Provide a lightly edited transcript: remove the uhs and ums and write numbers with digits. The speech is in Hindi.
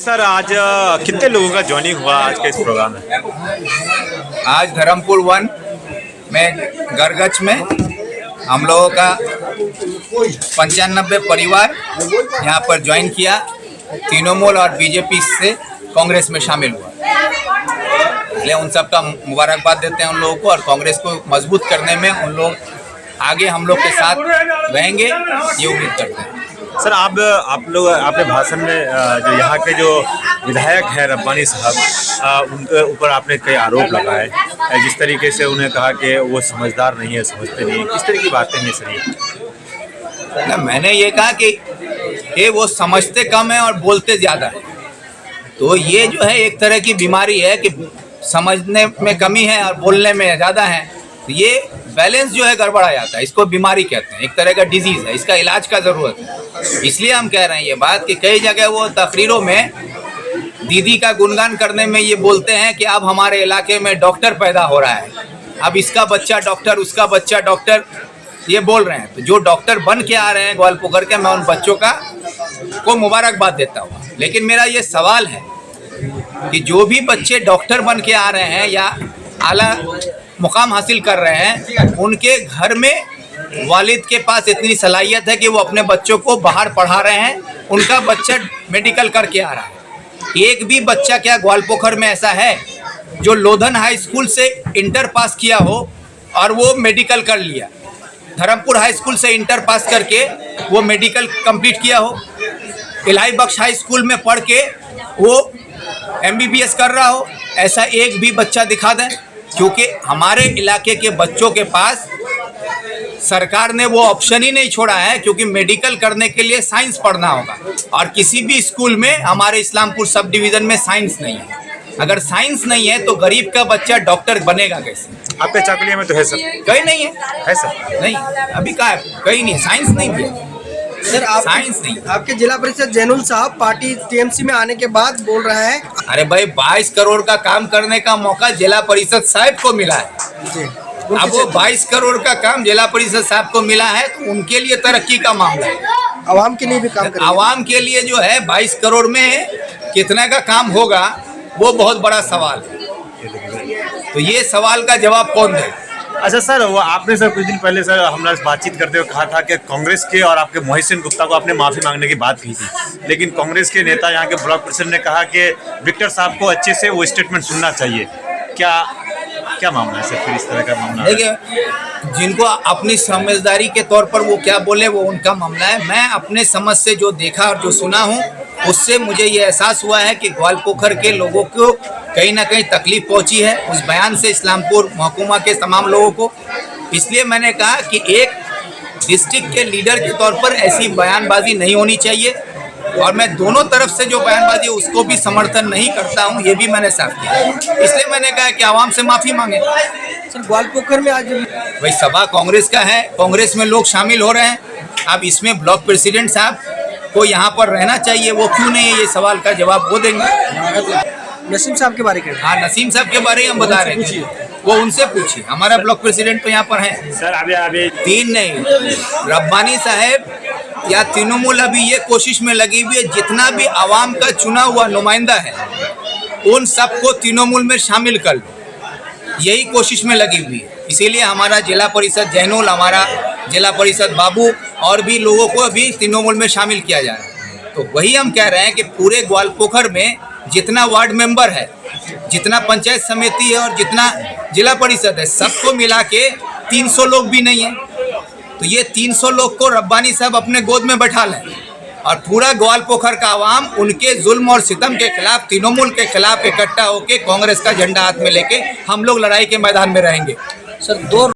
सर आज कितने लोगों का ज्वाइनिंग हुआ आज के इस प्रोग्राम में? आज धर्मपुर 1 में गरगच में हम लोगों का 95 परिवार यहाँ पर ज्वाइन किया। तृणमूल और बीजेपी से कांग्रेस में शामिल हुआ। इसलिए उन सब का मुबारकबाद देते हैं उन लोगों को, और कांग्रेस को मजबूत करने में उन लोग आगे हम लोग के साथ रहेंगे ये उम्मीद करते हैं। सर आप लोग आपने भाषण में जो यहाँ के जो विधायक हैं रब्बानी साहब, उनके ऊपर आपने कई आरोप लगाए, जिस तरीके से उन्हें कहा कि वो समझदार नहीं है, समझते नहीं है, किस तरह की बातें हैं सर ये? ना, मैंने ये कहा कि ये वो समझते कम है और बोलते ज़्यादा है। तो ये जो है एक तरह की बीमारी है कि समझने में कमी है और बोलने में ज़्यादा है। तो ये बैलेंस जो है गड़बड़ा जाता है, इसको बीमारी कहते हैं, एक तरह का डिजीज़ है, इसका इलाज का ज़रूरत है। इसलिए हम कह रहे हैं ये बात कि कई जगह वो तकरीरों में दीदी का गुणगान करने में ये बोलते हैं कि अब हमारे इलाके में डॉक्टर पैदा हो रहा है, अब इसका बच्चा डॉक्टर, उसका बच्चा डॉक्टर, ये बोल रहे हैं। तो जो डॉक्टर बन के आ रहे हैं ग्वालपोखर के, मैं उन बच्चों को मुबारकबाद देता हूँ। लेकिन मेरा ये सवाल है कि जो भी बच्चे डॉक्टर बन के आ रहे हैं या आला मुकाम हासिल कर रहे हैं, उनके घर में वालिद के पास इतनी सलाहियत है कि वो अपने बच्चों को बाहर पढ़ा रहे हैं, उनका बच्चा मेडिकल करके आ रहा है। एक भी बच्चा क्या ग्वालपोखर में ऐसा है जो लोधन हाई स्कूल से इंटर पास किया हो और वो मेडिकल कर लिया, धर्मपुर हाई स्कूल से इंटर पास करके वो मेडिकल कंप्लीट किया हो, इलाही बख्श हाई स्कूल में पढ़ के वो MBBS कर रहा हो, ऐसा एक भी बच्चा दिखा दें? क्योंकि हमारे इलाके के बच्चों के पास सरकार ने वो ऑप्शन ही नहीं छोड़ा है, क्योंकि मेडिकल करने के लिए साइंस पढ़ना होगा, और किसी भी स्कूल में हमारे इस्लामपुर सब डिवीज़न में साइंस नहीं है। अगर साइंस नहीं है तो गरीब का बच्चा डॉक्टर बनेगा कैसे? आपके चाकुलिया में तो है सर? कहीं नहीं है सर? नहीं, अभी कहाँ है? कहीं नहीं, साइंस नहीं है सर। आप साइंस नहीं। आपके जिला परिषद जैनुल साहब पार्टी TMC में आने के बाद बोल रहा है। अरे भाई, 22 करोड़ का काम करने का मौका जिला परिषद साहब को मिला है जी। अब वो 22 करोड़ का काम जिला परिषद साहब को मिला है, तो उनके लिए तरक्की का मामला है। आवाम के लिए भी काम करेंगे। आवाम के लिए जो है 22 करोड़ में कितना का काम होगा, वो बहुत बड़ा सवाल है। तो ये सवाल का जवाब कौन दे? अच्छा सर, वो आपने सर कुछ दिन पहले सर हमारे से बातचीत करते हुए कहा था कि कांग्रेस के और आपके मोहसिन गुप्ता को आपने माफ़ी मांगने की बात की थी, लेकिन कांग्रेस के नेता यहाँ के ब्लॉक प्रेसिडेंट ने कहा कि विक्टर साहब को अच्छे से वो स्टेटमेंट सुनना चाहिए। क्या मामला है सर फिर इस तरह का मामला? देखिए, जिनको अपनी समझदारी के तौर पर वो क्या बोले वो उनका मामला है। मैं अपने समझ से जो देखा और जो सुना हूँ, उससे मुझे ये एहसास हुआ है कि ग्वालपोखर के लोगों को कहीं ना कहीं तकलीफ पहुंची है उस बयान से, इस्लामपुर महकुमा के तमाम लोगों को। इसलिए मैंने कहा कि एक डिस्ट्रिक्ट के लीडर के तौर पर ऐसी बयानबाजी नहीं होनी चाहिए, और मैं दोनों तरफ से जो बयानबाजी है उसको भी समर्थन नहीं करता हूं, ये भी मैंने साफ किया। इसलिए मैंने कहा कि आवाम से माफ़ी मांगे। सर, ग्वालपोखर में आज भाई सभा कांग्रेस का है, कांग्रेस में लोग शामिल हो रहे हैं। अब इसमें ब्लॉक प्रेसिडेंट साहब को यहाँ पर रहना चाहिए, वो क्यों नहीं है, ये सवाल का जवाब वो देंगे। नसीम साहब के बारे में। हाँ, नसीम साहब के बारे में हम बता रहे हैं, वो उनसे पूछिए। हमारा ब्लॉक प्रेसिडेंट तो यहाँ पर है सर। अभी 3 नहीं, रब्बानी साहब या तृणमूल अभी ये कोशिश में लगी हुई है, जितना भी आवाम का चुना हुआ नुमाइंदा है उन सबको तृणमूल में शामिल कर लो, यही कोशिश में लगी हुई है। इसीलिए हमारा जिला परिषद जैनुल, हमारा जिला परिषद बाबू और भी लोगों को अभी तृणमूल में शामिल किया जा रहा है। तो वही हम कह रहे हैं कि पूरे ग्वालपोखर में जितना वार्ड मेंबर है, जितना पंचायत समिति है और जितना जिला परिषद है, सबको मिला के 300 लोग भी नहीं है। तो ये 300 लोग को रब्बानी साहब अपने गोद में बैठा लें, और पूरा ग्वालपोखर का आवाम उनके जुल्म और सितम के खिलाफ, तृणमूल के खिलाफ इकट्ठा होकर कांग्रेस का झंडा हाथ में लेके हम लोग लड़ाई के मैदान में रहेंगे। सर, 2